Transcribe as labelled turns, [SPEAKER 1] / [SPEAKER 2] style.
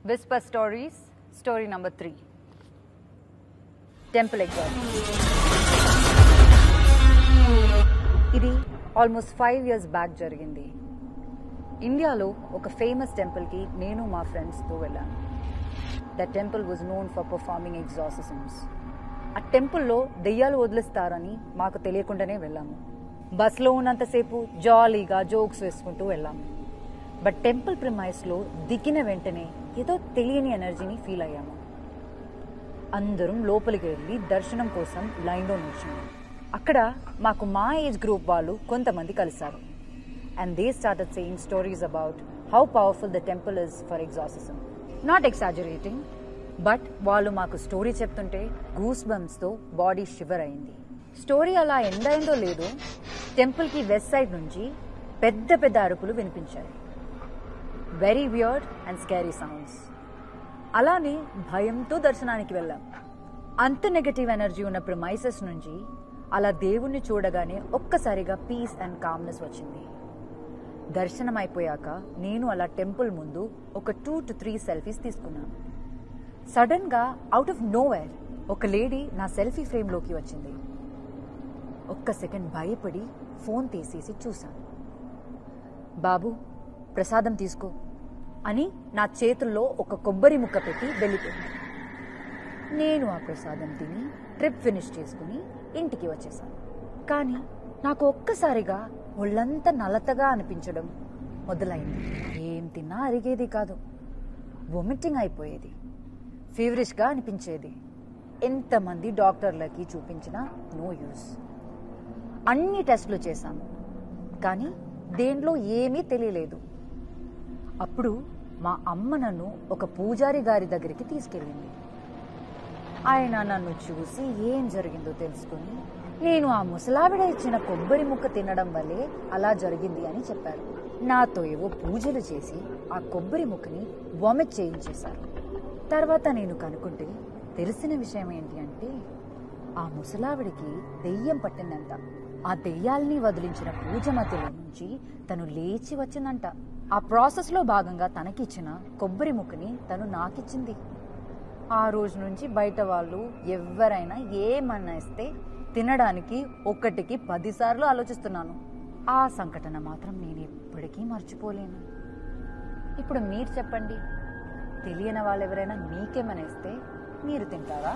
[SPEAKER 1] Whisper Stories, story number 3. Temple Exorcism. ఇది almost 5 years back జరిగింది. ఇండియాలో ఒక ఫేమస్ టెంపుల్కి నేను మా ఫ్రెండ్స్తో వెళ్ళాను. That temple was known for performing exorcisms. ఆ టెంపుల్లో దెయ్యాలు వదిలిస్తారని మాకు తెలియకుండానే వెళ్ళాము. బస్లో ఉన్నంతసేపు జాలీగా జోక్స్ వేసుకుంటూ వెళ్ళాము. బట్ టెంపుల్ ప్రిమైస్లో దిగిన వెంటనే ఏదో తెలియని ఎనర్జీని ఫీల్ అయ్యాము. అందరం లోపలికి వెళ్ళి దర్శనం కోసం లైన్లో నిల్చున్నాం. అక్కడ మాకు మా ఏజ్ గ్రూప్ వాళ్ళు కొంతమంది కలిశారు. And they started saying stories about how powerful the temple is for exorcism. Not exaggerating, but వాళ్ళు మాకు స్టోరీ చెప్తుంటే గూస్ బంప్స్తో బాడీ షివర్ అయింది. స్టోరీ అలా ఎండ్ అయిందో లేదో టెంపుల్కి వెస్ట్ సైడ్ నుంచి పెద్ద పెద్ద అరుపులు వినిపించాయి. Very weird and scary sounds. అలానే భయంతో దర్శనానికి వెళ్ళాం. అంత నెగటివ్ ఎనర్జీ ఉన్న ప్రిమైసెస్ నుంచి అలా దేవుణ్ణి చూడగానే ఒక్కసారిగా పీస్ అండ్ కామ్నెస్ వచ్చింది. దర్శనం అయిపోయాక నేను అలా టెంపుల్ ముందు ఒక 2 to 3 సెల్ఫీస్ తీసుకున్నాను. సడన్ గా అవుట్ ఆఫ్ నోవేర్ ఒక లేడీ నా సెల్ఫీ ఫ్రేమ్లోకి వచ్చింది. ఒక్క సెకండ్ భయపడి ఫోన్ తీసేసి చూశాను. బాబు, ప్రసాదం తీసుకో అని నా చేతుల్లో ఒక కొబ్బరి ముక్క పెట్టి వెళ్ళిపోయింది. నేను ఆ ప్రసాదం తిని ట్రిప్ ఫినిష్ చేసుకుని ఇంటికి వచ్చేసాను. కానీ నాకు ఒక్కసారిగా ఒళ్ళంతా నలతగా అనిపించడం మొదలైంది. ఏం తిన్నా అరిగేది కాదు. వొమిటింగ్ అయిపోయేది. ఫీవరిష్గా అనిపించేది. ఎంతమంది డాక్టర్లకి చూపించినా నో యూస్. అన్ని టెస్టులు చేశాము, కానీ దేంట్లో ఏమీ తెలియలేదు. అప్పుడు మా అమ్మ నన్ను ఒక పూజారి గారి దగ్గరికి తీసుకెళ్ళింది. ఆయన నన్ను చూసి ఏం జరిగిందో తెలుసుకుని నేను ఆ ముసలావిడ ఇచ్చిన కొబ్బరి ముక్క తినడం వల్లే అలా జరిగింది అని చెప్పారు. నాతో ఏవో పూజలు చేసి ఆ కొబ్బరి ముక్కని వామిట్ చేయించేశారు. తర్వాత నేను కనుక్కుంటే తెలిసిన విషయం ఏంటి అంటే ఆ ముసలావిడికి దెయ్యం పట్టిందంట. ఆ దెయ్యాల్ని వదిలించిన పూజ మధ్యలో నుంచి తను లేచి వచ్చిందంట. ఆ ప్రాసెస్ లో భాగంగా తనకిచ్చిన కొబ్బరి ముక్కని తను నాకిచ్చింది. ఆ రోజు నుంచి బయట వాళ్ళు ఎవరైనా ఏమన్నా ఇస్తే తినడానికి 1కి 10 సార్లు ఆలోచిస్తున్నాను. ఆ సంఘటన మాత్రం నేను ఎప్పటికీ మర్చిపోలేను. ఇప్పుడు మీరు చెప్పండి, తెలియని వాళ్ళు ఎవరైనా మీకేమైనా ఇస్తే మీరు తింటారా?